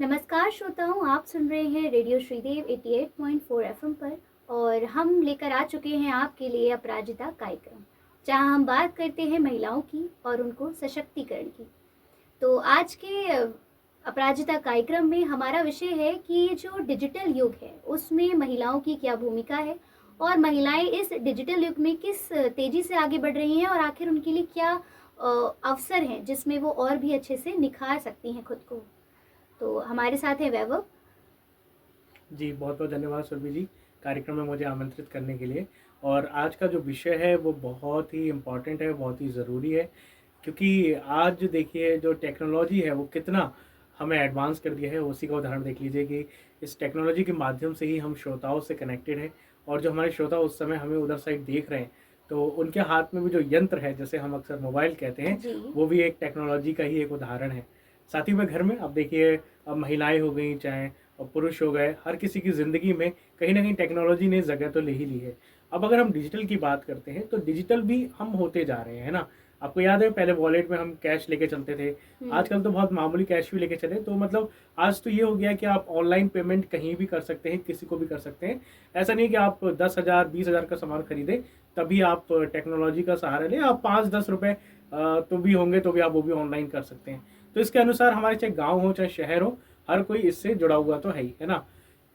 नमस्कार श्रोताओं, आप सुन रहे हैं रेडियो श्रीदेव 88.4 एफएम पर और हम लेकर आ चुके हैं आपके लिए अपराजिता कार्यक्रम, जहां हम बात करते हैं महिलाओं की और उनको सशक्तिकरण की। तो आज के अपराजिता कार्यक्रम में हमारा विषय है कि जो डिजिटल युग है उसमें महिलाओं की क्या भूमिका है और महिलाएं इस डिजिटल युग में किस तेजी से आगे बढ़ रही हैं और आखिर उनके लिए क्या अवसर हैं जिसमें वो और भी अच्छे से निखार सकती हैं खुद को। तो हमारे साथ है वैभव। जी, बहुत-बहुत धन्यवाद सुरभि जी, कार्यक्रम में मुझे आमंत्रित करने के लिए। और आज का जो विषय है वो बहुत ही इम्पोर्टेंट है, बहुत ही ज़रूरी है, क्योंकि आज देखिए जो टेक्नोलॉजी है वो कितना हमें एडवांस कर दिया है। उसी का उदाहरण देख लीजिए कि इस टेक्नोलॉजी के माध्यम से ही हम श्रोताओं से कनेक्टेड हैं, और जो हमारे श्रोता उस समय हमें उधर साइड देख रहे हैं, तो उनके हाथ में भी जो यंत्र है, जैसे हम अक्सर मोबाइल कहते हैं, जी। वो भी एक टेक्नोलॉजी का ही एक उदाहरण है। साथ ही में घर में अब देखिए, अब महिलाएँ हो गई, चाहे पुरुष हो गए, हर किसी की ज़िंदगी में कहीं न कहीं टेक्नोलॉजी ने जगह तो ले ही ली है। अब अगर हम डिजिटल की बात करते हैं, तो डिजिटल भी हम होते जा रहे हैं, है ना? आपको याद है पहले वॉलेट में हम कैश लेके चलते थे, हुँ। आजकल तो बहुत मामूली कैश भी लेके चले, तो मतलब आज तो ये हो गया कि आप ऑनलाइन पेमेंट कहीं भी कर सकते हैं, किसी को भी कर सकते हैं। ऐसा नहीं है कि आप 10,000 20,000 का सामान खरीदें, तभी आप टेक्नोलॉजी का सहारा लें। आप 5-10 रुपए तो भी होंगे, तो भी आप वो भी ऑनलाइन कर सकते हैं। तो इसके अनुसार हमारे चाहे गाँव हो, चाहे शहर हो, हर कोई इससे जुड़ा हुआ तो है ना?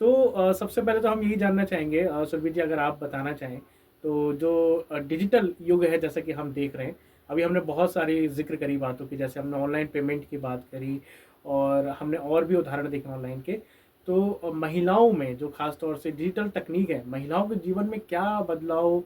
तो सबसे पहले तो हम यही जानना चाहेंगे, सुरभि जी, अगर आप बताना चाहें, तो जो डिजिटल युग है जैसा कि हम देख रहे हैं, अभी हमने बहुत सारी ज़िक्र करी बातों की, जैसे हमने ऑनलाइन पेमेंट की बात करी, और हमने और भी उदाहरण देखे ऑनलाइन के। तो महिलाओं में जो ख़ास तौर से डिजिटल तकनीक है, महिलाओं के जीवन में क्या बदलाव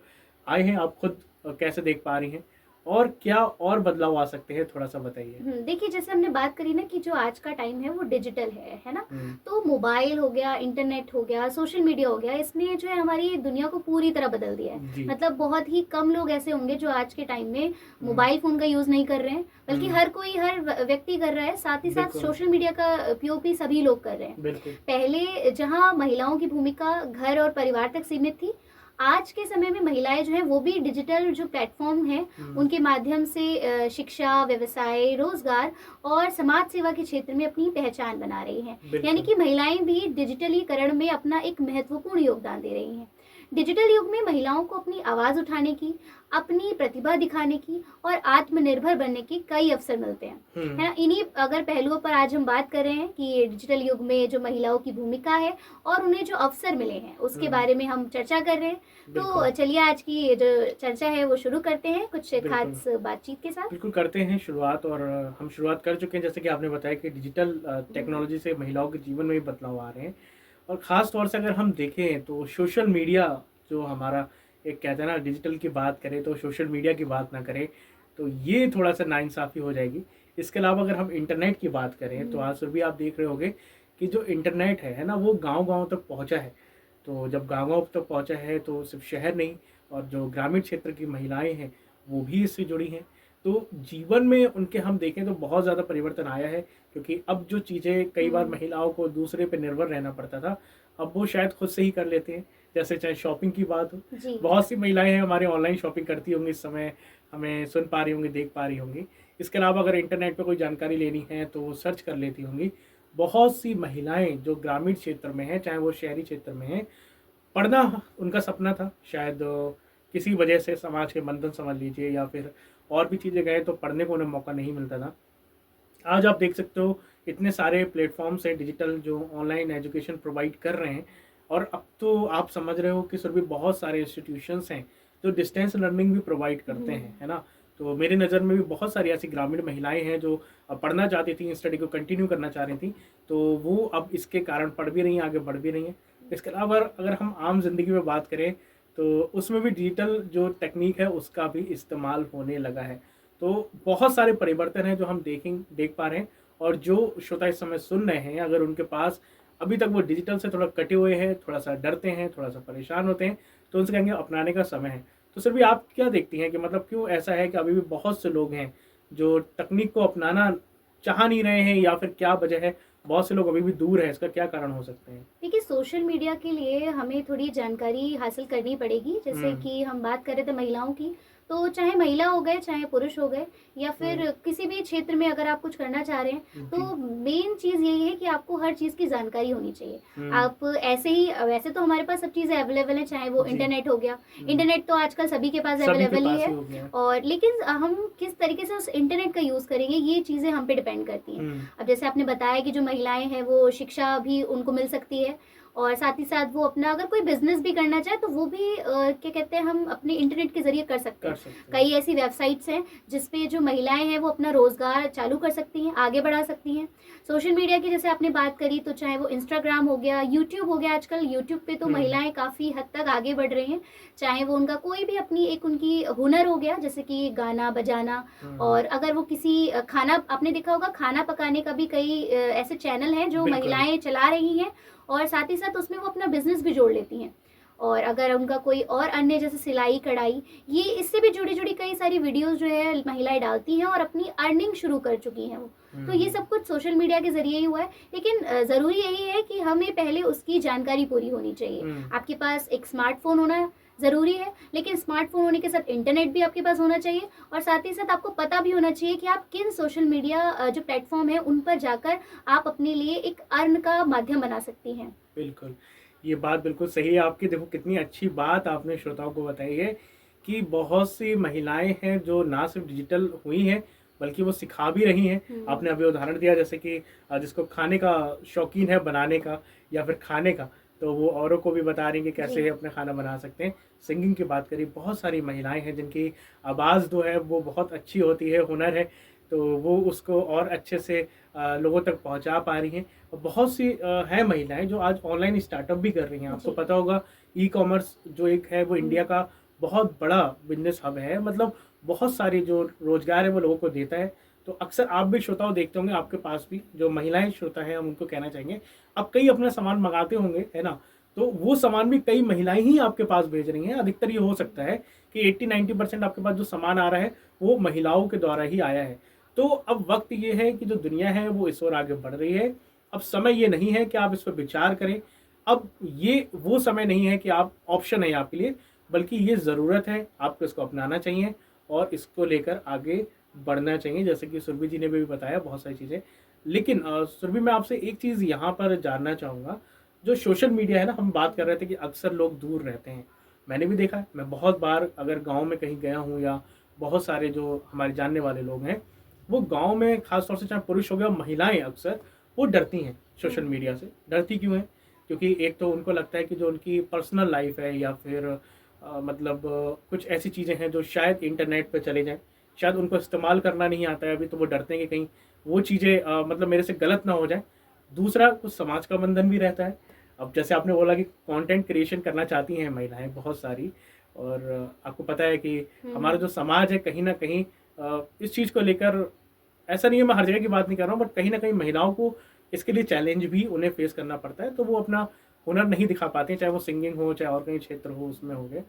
आए हैं, आप खुद कैसे देख पा रही हैं? और क्या और बदलाव आ सकते हैं, थोड़ा-सा बताइए? देखिए, जैसे हमने बात करी ना कि जो आज का टाइम है वो डिजिटल है ना? हुँ, तो मोबाइल हो गया, इंटरनेट हो गया, सोशल मीडिया हो गया, इसने जो है हमारी दुनिया को पूरी तरह बदल दिया है। जी। मतलब बहुत ही कम लोग ऐसे होंगे जो आज के टाइम में हुँ, मोबाइल फ़ोन का यूज़ नहीं कर रहे हैं, बल्कि हुँ। हर कोई, हर व्यक्ति कर रहा है। साथ ही साथ बिल्कुल, सोशल मीडिया का उपयोग भी सभी लोग कर रहे हैं। बिल्कुल। पहले जहाँ महिलाओं की भूमिका घर और परिवार तक सीमित थी, आज के समय में महिलाएं जो हैं वो भी डिजिटल जो प्लेटफॉर्म हैं हुँ, उनके माध्यम से शिक्षा, व्यवसाय, रोजगार और समाज सेवा के क्षेत्र में अपनी पहचान बना रही हैं। यानी बिल्कुल। कि महिलाएं भी डिजिटलीकरण में अपना एक महत्वपूर्ण योगदान दे रही हैं। डिजिटल युग में महिलाओं को अपनी आवाज उठाने की, अपनी प्रतिभा दिखाने की और आत्मनिर्भर बनने के कई अवसर मिलते हैं। है हुँ, ना? इन्हीं अगर पहलुओं पर आज हम बात कर रहे हैं कि डिजिटल युग में जो महिलाओं की भूमिका है और उन्हें जो अवसर मिले हैं उसके हुँ, बारे में हम चर्चा कर रहे हैं। तो बिल्कुल, चलिए आज की ये जो चर्चा है वो शुरू करते हैं कुछ बिल्कुल। खास बातचीत के साथ। बिल्कुल, करते हैं शुरुआत, और हम शुरुआत कर चुके हैं, जैसे कि आपने बताया कि डिजिटल हम्म, टेक्नोलॉजी से महिलाओं के जीवन में भी बदलाव आ रहे हैं। और ख़ास तौर से अगर हम देखें तो सोशल मीडिया, जो हमारा एक कहते हैं ना, डिजिटल की बात करें तो सोशल मीडिया की बात ना करें, तो ये थोड़ा-सा नाइंसाफ़ी हो जाएगी। इसके अलावा अगर हम इंटरनेट की बात करें, तो हम्म, आज फिर भी आप देख रहे होंगे कि जो इंटरनेट है ना, वो गाँव-गाँव तक पहुँचा है। तो जब गाँव-गाँव तक पहुँचा है, तो सिर्फ़ शहर नहीं, और जो ग्रामीण क्षेत्र की महिलाएँ हैं, वो भी इससे जुड़ी हैं। तो जीवन में उनके हम देखें तो बहुत ज़्यादा परिवर्तन आया है, क्योंकि अब जो चीज़ें कई बार हम्म, महिलाओं को दूसरे पे निर्भर रहना पड़ता था, अब वो शायद खुद से ही कर लेते हैं। जैसे चाहे शॉपिंग की बात हो, जी। बहुत सी महिलाएँ हैं हमारे ऑनलाइन शॉपिंग करती होंगी इस समय, हमें सुन पा रही होंगी, देख पा रही होंगी। इसके अलावा अगर इंटरनेट पे कोई जानकारी लेनी है तो वो सर्च कर लेती होंगी। बहुत सी महिलाएँ जो ग्रामीण क्षेत्र में हैं, चाहे वो शहरी क्षेत्र में हैं, पढ़ना उनका सपना था, शायद किसी वजह से समाज के बंधन समझ लीजिए, या फिर और भी चीज़ें गए, तो पढ़ने को उन्हें मौका नहीं मिलता था। आज आप देख सकते हो इतने सारे प्लेटफ़ॉर्म्स हैं डिजिटल, जो ऑनलाइन एजुकेशन प्रोवाइड कर रहे हैं, और अब तो आप समझ रहे हो कि सर भी बहुत सारे इंस्टीट्यूशंस हैं जो डिस्टेंस लर्निंग भी प्रोवाइड करते हम्म, हैं, है ना? तो मेरी नज़र में भी बहुत सारी ऐसी ग्रामीण महिलाएँ हैं जो पढ़ना चाहती थी, स्टडी को कंटिन्यू करना चाह रही थी, तो वो अब इसके कारण पढ़ भी रही हैं, आगे बढ़ भी रही हैं। इसके अलावा अगर हम आम ज़िंदगी में बात करें, तो उसमें भी डिजिटल जो टेक्नीक है उसका भी इस्तेमाल होने लगा है। तो बहुत सारे परिवर्तन हैं जो हम देख पा रहे हैं, और जो श्रोता इस समय सुन रहे हैं, अगर उनके पास अभी तक वो डिजिटल से थोड़ा कटे हुए हैं, थोड़ा-सा डरते हैं, थोड़ा-सा परेशान होते हैं, तो उनसे कहेंगे अपनाने का समय है। तो फिर भी आप क्या देखती हैं कि मतलब क्यों ऐसा है कि अभी भी बहुत से लोग हैं जो तकनीक को अपनाना चाह नहीं रहे हैं, या फिर क्या वजह है? बहुत से लोग अभी भी दूर हैं, इसका क्या कारण हो सकते हैं? देखिए, सोशल मीडिया के लिए हमें थोड़ी जानकारी हासिल करनी पड़ेगी। जैसे हुँ, कि हम बात कर रहे थे महिलाओं की, तो चाहे महिला हो गए, चाहे पुरुष हो गए, या फिर किसी भी क्षेत्र में अगर आप कुछ करना चाह रहे हैं, तो मेन चीज़ यही है कि आपको हर चीज़ की जानकारी होनी चाहिए। आप ऐसे ही, वैसे तो हमारे पास सब चीज़ें अवेलेबल है, चाहे वो इंटरनेट हो गया, इंटरनेट तो आजकल सभी के पास अवेलेबल ही है, और लेकिन हम किस तरीके से उस इंटरनेट का यूज़ करेंगे, ये चीज़ें हम पे डिपेंड करती हैं। अब जैसे आपने बताया कि जो महिलाएं हैं वो शिक्षा भी उनको मिल सकती है, और साथ ही साथ वो अपना अगर कोई बिजनेस भी करना चाहे तो वो भी क्या कहते हैं, हम अपने इंटरनेट के जरिए कर सकते हैं। कई ऐसी वेबसाइट्स हैं जिसपे जो महिलाएं हैं वो अपना रोजगार चालू कर सकती हैं, आगे बढ़ा सकती हैं। सोशल मीडिया की जैसे आपने बात करी, तो चाहे वो इंस्टाग्राम हो गया, यूट्यूब हो गया, आजकल यूट्यूब पे तो महिलाएं काफ़ी हद तक आगे बढ़ रही हैं। चाहे वो उनका कोई भी अपनी एक उनकी हुनर हो गया, जैसे कि गाना बजाना, और अगर वो किसी खाना, आपने देखा होगा खाना पकाने का भी कई ऐसे चैनल हैं जो महिलाएं चला रही हैं, और साथ ही साथ उसमें वो अपना बिजनेस भी जोड़ लेती हैं। और अगर उनका कोई और अन्य जैसे सिलाई कढ़ाई, ये इससे भी जुड़ी जुड़ी कई सारी वीडियोस जो है महिलाएं डालती हैं और अपनी अर्निंग शुरू कर चुकी हैं वो। तो ये सब कुछ सोशल मीडिया के जरिए ही हुआ है, लेकिन ज़रूरी यही है कि हमें पहले उसकी जानकारी पूरी होनी चाहिए। आपके पास एक स्मार्टफोन होना ज़रूरी है, लेकिन स्मार्टफोन होने के साथ इंटरनेट भी आपके पास होना चाहिए, और साथ ही साथ आपको पता भी होना चाहिए कि आप किन सोशल मीडिया जो प्लेटफॉर्म है उन पर जाकर आप अपने लिए एक अर्न का माध्यम बना सकती हैं। बिल्कुल, ये बात बिल्कुल सही है आपकी। देखो कितनी अच्छी बात आपने श्रोताओं को बताई है कि बहुत सी महिलाएं हैं जो ना सिर्फ डिजिटल हुई हैं बल्कि वो सिखा भी रही हैं। आपने अभी उदाहरण दिया जैसे कि जिसको खाने का शौकीन है, बनाने का या फिर खाने का, तो वो औरों को भी बता रही हैं कि कैसे अपना खाना बना सकते हैं। सिंगिंग की बात करी, बहुत सारी महिलाएं हैं जिनकी आवाज़ जो है वो बहुत अच्छी होती है, हुनर है, तो वो उसको और अच्छे से लोगों तक पहुंचा पा रही हैं। और बहुत सी हैं महिलाएं जो आज ऑनलाइन स्टार्टअप भी कर रही हैं। आपको पता होगा ई कॉमर्स जो एक है वो इंडिया का बहुत बड़ा बिजनेस हब है, मतलब बहुत सारी जो रोजगार है वो लोगों को देता है। तो अक्सर आप भी श्रोताओं देखते होंगे, आपके पास भी जो महिलाएं श्रोता हैं हम उनको कहना चाहेंगे, आप कई अपना सामान मंगाते होंगे, है ना, तो वो सामान भी कई महिलाएं ही आपके पास भेज रही हैं। अधिकतर ये हो सकता है कि 80-90% आपके पास जो सामान आ रहा है वो महिलाओं के द्वारा ही आया है। तो अब वक्त ये है कि जो दुनिया है वो इस ओर आगे बढ़ रही है। अब समय ये नहीं है कि आप इस पर विचार करें, अब ये वो समय नहीं है कि आप ऑप्शन है आपके लिए, बल्कि ये ज़रूरत है, आपको इसको अपनाना चाहिए और इसको लेकर आगे बढ़ना चाहिए। जैसे कि सुरभि जी ने भी बताया बहुत सारी चीज़ें। लेकिन सुरभि, मैं आपसे एक चीज़ यहाँ पर जानना चाहूँगा, जो सोशल मीडिया है ना, हम बात कर रहे थे कि अक्सर लोग दूर रहते हैं। मैंने भी देखा है, मैं बहुत बार अगर गाँव में कहीं गया हूँ या बहुत सारे जो हमारे जानने वाले लोग हैं वो गांव में खास तौर से चाहे पुरुष हो गया, महिलाएं अक्सर वो डरती हैं सोशल मीडिया से। डरती क्यों है? क्योंकि एक तो उनको लगता है कि जो उनकी पर्सनल लाइफ है या फिर मतलब कुछ ऐसी चीज़ें हैं जो शायद इंटरनेट पे चले जाएं, शायद उनको इस्तेमाल करना नहीं आता है अभी, तो वो डरते हैं कि कहीं वो चीज़ें मतलब मेरे से गलत ना हो जाए। दूसरा, कुछ समाज का बंधन भी रहता है। अब जैसे आपने बोला कि कंटेंट क्रिएशन करना चाहती हैं महिलाएं बहुत सारी, और आपको पता है कि हमारा जो समाज है कहीं ना कहीं इस चीज़ को लेकर, ऐसा नहीं है मैं हर जगह की बात नहीं कर रहा हूँ, बट कहीं ना कहीं महिलाओं को इसके लिए चैलेंज भी उन्हें फेस करना पड़ता है, तो वो अपना हुनर नहीं दिखा पाते हैं, चाहे वो सिंगिंग हो चाहे और कहीं क्षेत्र हो उसमें हो गए।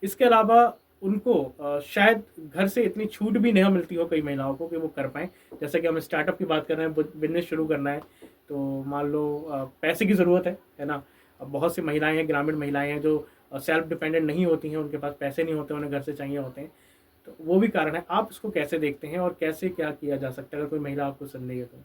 इसके अलावा उनको शायद घर से इतनी छूट भी नहीं मिलती हो कई महिलाओं को कि वो कर पाएँ। जैसे कि हम स्टार्टअप की बात कर रहे हैं, बिजनेस शुरू करना है, तो मान लो पैसे की ज़रूरत है ना। अब बहुत सी महिलाएं हैं, ग्रामीण महिलाएं हैं जो सेल्फ डिपेंडेंट नहीं होती हैं, उनके पास पैसे नहीं होते, उन्हें घर से चाहिए होते हैं, तो वो भी कारण है। आप इसको कैसे देखते हैं और कैसे क्या किया जा सकता है अगर कोई महिला आपको सुन रही है तो?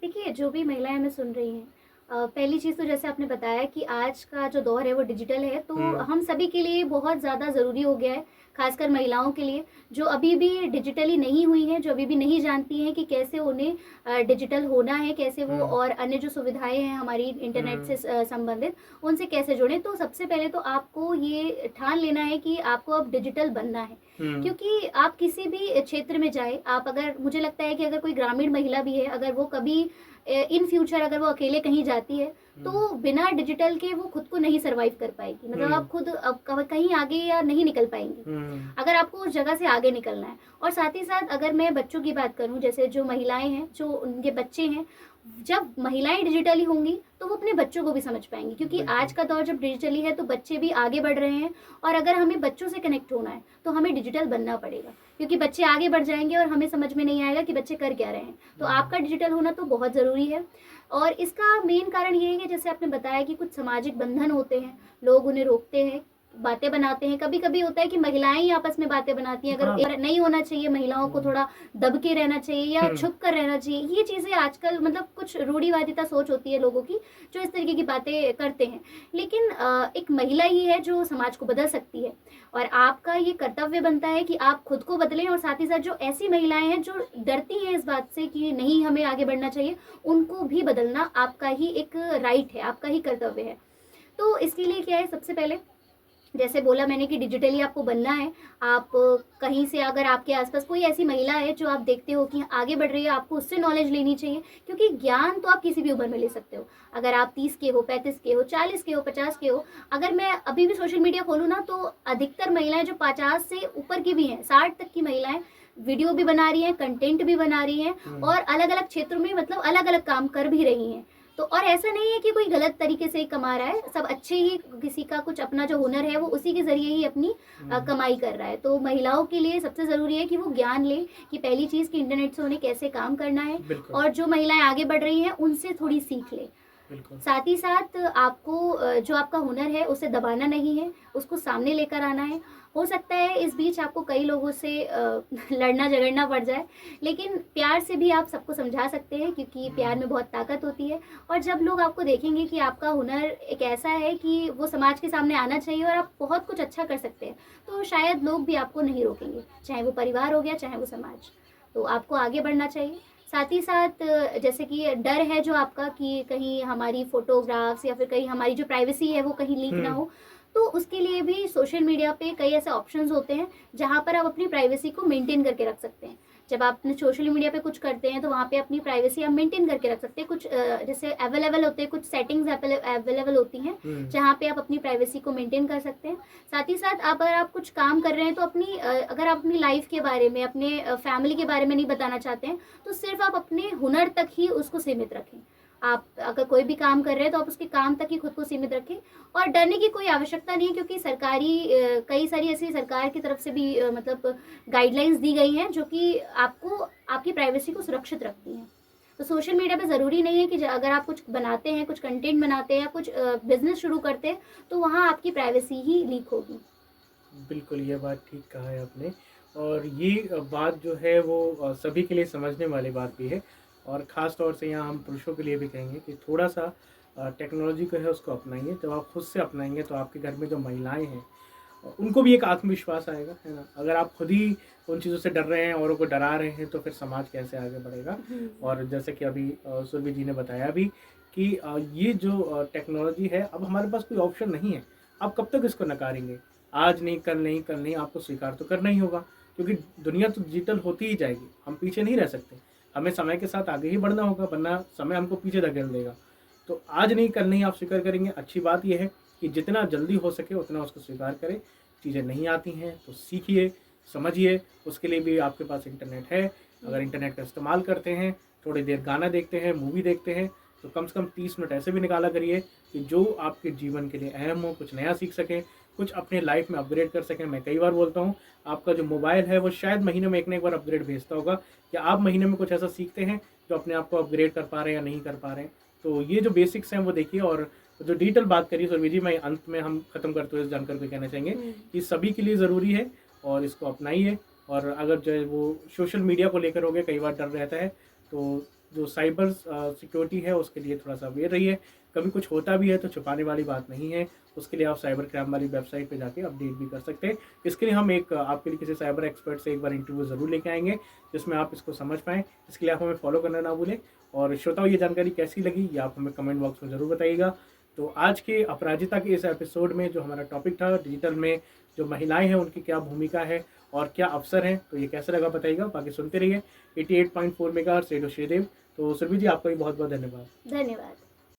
देखिए, जो भी महिलाएं हमें सुन रही हैं, पहली चीज़ तो जैसे आपने बताया कि आज का जो दौर है वो डिजिटल है, तो हम सभी के लिए बहुत ज़्यादा ज़रूरी हो गया है, खासकर महिलाओं के लिए जो अभी भी डिजिटली नहीं हुई हैं, जो अभी भी नहीं जानती हैं कि कैसे उन्हें डिजिटल होना है, कैसे वो और अन्य जो सुविधाएं हैं हमारी इंटरनेट से संबंधित, उनसे कैसे जुड़ें। तो सबसे पहले तो आपको ये ठान लेना है कि आपको अब डिजिटल बनना है, क्योंकि आप किसी भी क्षेत्र में जाए, आप अगर, मुझे लगता है कि अगर कोई ग्रामीण महिला भी है, अगर वो कभी इन फ्यूचर अगर वो अकेले कहीं जाती है तो बिना डिजिटल के वो खुद को नहीं सरवाइव कर पाएगी। मतलब आप खुद अब कहीं आगे या नहीं निकल पाएंगी अगर आपको उस जगह से आगे निकलना है। और साथ ही साथ अगर मैं बच्चों की बात करूं, जैसे जो महिलाएं हैं, जो उनके बच्चे हैं, जब महिलाएं डिजिटली होंगी तो वो अपने बच्चों को भी समझ पाएंगी, क्योंकि आज का दौर जब डिजिटली है तो बच्चे भी आगे बढ़ रहे हैं, और अगर हमें बच्चों से कनेक्ट होना है तो हमें डिजिटल बनना पड़ेगा, क्योंकि बच्चे आगे बढ़ जाएंगे और हमें समझ में नहीं आएगा कि बच्चे कर क्या रहे हैं। तो आपका डिजिटल होना तो बहुत ज़रूरी है। और इसका मेन कारण ये है कि जैसे आपने बताया कि कुछ सामाजिक बंधन होते हैं, लोग उन्हें रोकते हैं बातें बनाते हैं। कभी कभी होता है कि महिलाएं ही आपस में बातें बनाती हैं, हाँ। अगर नहीं होना चाहिए, महिलाओं को थोड़ा दब के रहना चाहिए या छुप कर रहना चाहिए, ये चीज़ें आजकल मतलब कुछ रूढ़िवादिता सोच होती है लोगों की जो इस तरीके की बातें करते हैं। लेकिन एक महिला ही है जो समाज को बदल सकती है, और आपका ये कर्तव्य बनता है कि आप खुद को बदलें, और साथ ही साथ जो ऐसी महिलाएं हैं जो डरती हैं इस बात से कि नहीं हमें आगे बढ़ना चाहिए, उनको भी बदलना आपका ही एक राइट है, आपका ही कर्तव्य है। तो इसके लिए क्या है, सबसे पहले जैसे बोला मैंने कि डिजिटली आपको बनना है। आप कहीं से अगर आपके आसपास कोई ऐसी महिला है जो आप देखते हो कि आगे बढ़ रही है, आपको उससे नॉलेज लेनी चाहिए, क्योंकि ज्ञान तो आप किसी भी उम्र में ले सकते हो। अगर आप 30 के हो, 35 के हो, 40 के हो, 50 के हो, अगर मैं अभी भी सोशल मीडिया खोलूँ ना तो अधिकतर महिलाएं जो 50 से ऊपर की भी हैं, 60 तक की महिलाएं वीडियो भी बना रही हैं, कंटेंट भी बना रही हैं, और अलग अलग क्षेत्रों में मतलब अलग अलग काम कर भी रही हैं। तो और ऐसा नहीं है कि कोई गलत तरीके से कमा रहा है, सब अच्छे ही, किसी का कुछ अपना जो हुनर है वो उसी के जरिए ही अपनी कमाई कर रहा है। तो महिलाओं के लिए सबसे ज़रूरी है कि वो ज्ञान ले कि पहली चीज़ कि इंटरनेट से उन्हें कैसे काम करना है, और जो महिलाएं आगे बढ़ रही हैं उनसे थोड़ी सीख ले। साथ ही साथ आपको जो आपका हुनर है उसे दबाना नहीं है, उसको सामने लेकर आना है। हो सकता है इस बीच आपको कई लोगों से लड़ना झगड़ना पड़ जाए, लेकिन प्यार से भी आप सबको समझा सकते हैं, क्योंकि प्यार में बहुत ताकत होती है। और जब लोग आपको देखेंगे कि आपका हुनर एक ऐसा है कि वो समाज के सामने आना चाहिए और आप बहुत कुछ अच्छा कर सकते हैं, तो शायद लोग भी आपको नहीं रोकेंगे, चाहे वो परिवार हो गया, चाहे वो समाज। तो आपको आगे बढ़ना चाहिए। साथ ही साथ जैसे कि डर है जो आपका कि कहीं हमारी फ़ोटोग्राफ्स या फिर कहीं हमारी जो प्राइवेसी है वो कहीं लीक ना हो, तो उसके लिए भी सोशल मीडिया पे कई ऐसे ऑप्शंस होते हैं जहाँ पर आप अपनी प्राइवेसी को मेंटेन करके रख सकते हैं। जब आप अपने सोशल मीडिया पे कुछ करते हैं तो वहाँ पे अपनी प्राइवेसी आप मेंटेन करके रख सकते हैं। कुछ जैसे अवेलेबल होते हैं, कुछ सेटिंग्स अवेलेबल होती हैं जहाँ पे आप अपनी प्राइवेसी को मेंटेन कर सकते हैं। साथ ही साथ अगर आप कुछ काम कर रहे हैं तो अपनी अगर आप अपनी लाइफ के बारे में, अपने फैमिली के बारे में नहीं बताना चाहते हैं, तो सिर्फ आप अपने हुनर तक ही उसको सीमित रखें। आप अगर कोई भी काम कर रहे हैं तो आप उसके काम तक ही खुद को सीमित रखें, और डरने की कोई आवश्यकता नहीं है, क्योंकि सरकारी कई सारी ऐसी सरकार की तरफ से भी मतलब गाइडलाइंस दी गई हैं जो कि आपको आपकी प्राइवेसी को सुरक्षित रखती हैं। तो सोशल मीडिया पे ज़रूरी नहीं है कि अगर आप कुछ बनाते हैं, कुछ कंटेंट बनाते हैं या कुछ बिजनेस शुरू करते हैं तो वहाँ आपकी प्राइवेसी ही लीक होगी। बिल्कुल, ये बात ठीक कहा है आपने, और ये बात जो है वो सभी के लिए समझने वाली बात भी है, और ख़ास तौर से यहाँ हम पुरुषों के लिए भी कहेंगे कि थोड़ा-सा टेक्नोलॉजी को है उसको अपनाइए। जब आप खुद से अपनाएँगे तो आपके घर में जो महिलाएँ हैं उनको भी एक आत्मविश्वास आएगा, है ना? अगर आप खुद ही उन चीज़ों से डर रहे हैं, औरों को डरा रहे हैं, तो फिर समाज कैसे आगे बढ़ेगा? और जैसे कि अभी सुरभि जी ने बताया भी कि ये जो टेक्नोलॉजी है, अब हमारे पास कोई ऑप्शन नहीं है। आप कब तक इसको नकारेंगे? आज नहीं, कल नहीं, कल नहीं, आपको स्वीकार तो करना ही होगा, क्योंकि दुनिया तो डिजिटल होती ही जाएगी। हम पीछे नहीं रह सकते। हमें समय के साथ आगे ही बढ़ना होगा, वरना समय हमको पीछे धकेल देगा। तो आज नहीं, कल नहीं आप स्वीकार करेंगे। अच्छी बात ये है कि जितना जल्दी हो सके उतना उसको स्वीकार करें। चीज़ें नहीं आती हैं तो सीखिए, समझिए, उसके लिए भी आपके पास इंटरनेट है। अगर इंटरनेट का इस्तेमाल करते हैं, थोड़ी देर गाना देखते हैं, मूवी देखते हैं, तो कम से कम 30 मिनट ऐसे भी निकाला करिए कि जो आपके जीवन के लिए अहम हो, कुछ नया सीख सकें, कुछ अपने लाइफ में अपग्रेड कर सकें। मैं कई बार बोलता हूँ, आपका जो मोबाइल है वो शायद महीने में एक ना एक बार अपग्रेड भेजता होगा। क्या आप महीने में कुछ ऐसा सीखते हैं जो अपने आप को अपग्रेड कर पा रहे हैं या नहीं कर पा रहे हैं? तो ये जो बेसिक्स हैं वो देखिए। और जो डिजिटल बात करिए सुरभि जी, मैं अंत में हम खत्म करते हुए इस जानकारी को कहना चाहेंगे कि सभी के लिए ज़रूरी है और इसको अपनाइए। और अगर जो है वो सोशल मीडिया को लेकर हो गया, कई बार डर रहता है, तो जो साइबर सिक्योरिटी है उसके लिए थोड़ा सा अवेयर रहिए। कभी कुछ होता भी है तो छुपाने वाली बात नहीं है, उसके लिए आप साइबर क्राइम वाली वेबसाइट पे जाके अपडेट भी कर सकते हैं। इसके लिए हम एक आपके लिए किसी साइबर एक्सपर्ट से एक बार इंटरव्यू ज़रूर लेके आएंगे जिसमें आप इसको समझ पाएँ। इसके लिए आप हमें फॉलो करना ना भूलें। और श्रोताओं, ये जानकारी कैसी लगी ये आप हमें कमेंट बॉक्स में ज़रूर बताइएगा। तो आज के अपराजिता के इस एपिसोड में जो हमारा टॉपिक था, डिजिटल में जो महिलाएं हैं उनकी क्या भूमिका है और क्या अवसर हैं, तो ये कैसा लगा बताइएगा। बाकी सुनते रहिए 88.4 मेगाहर्ट्ज़ रेडियो श्रीदेव। तो सुरभि जी, आपका भी बहुत बहुत धन्यवाद। धन्यवाद।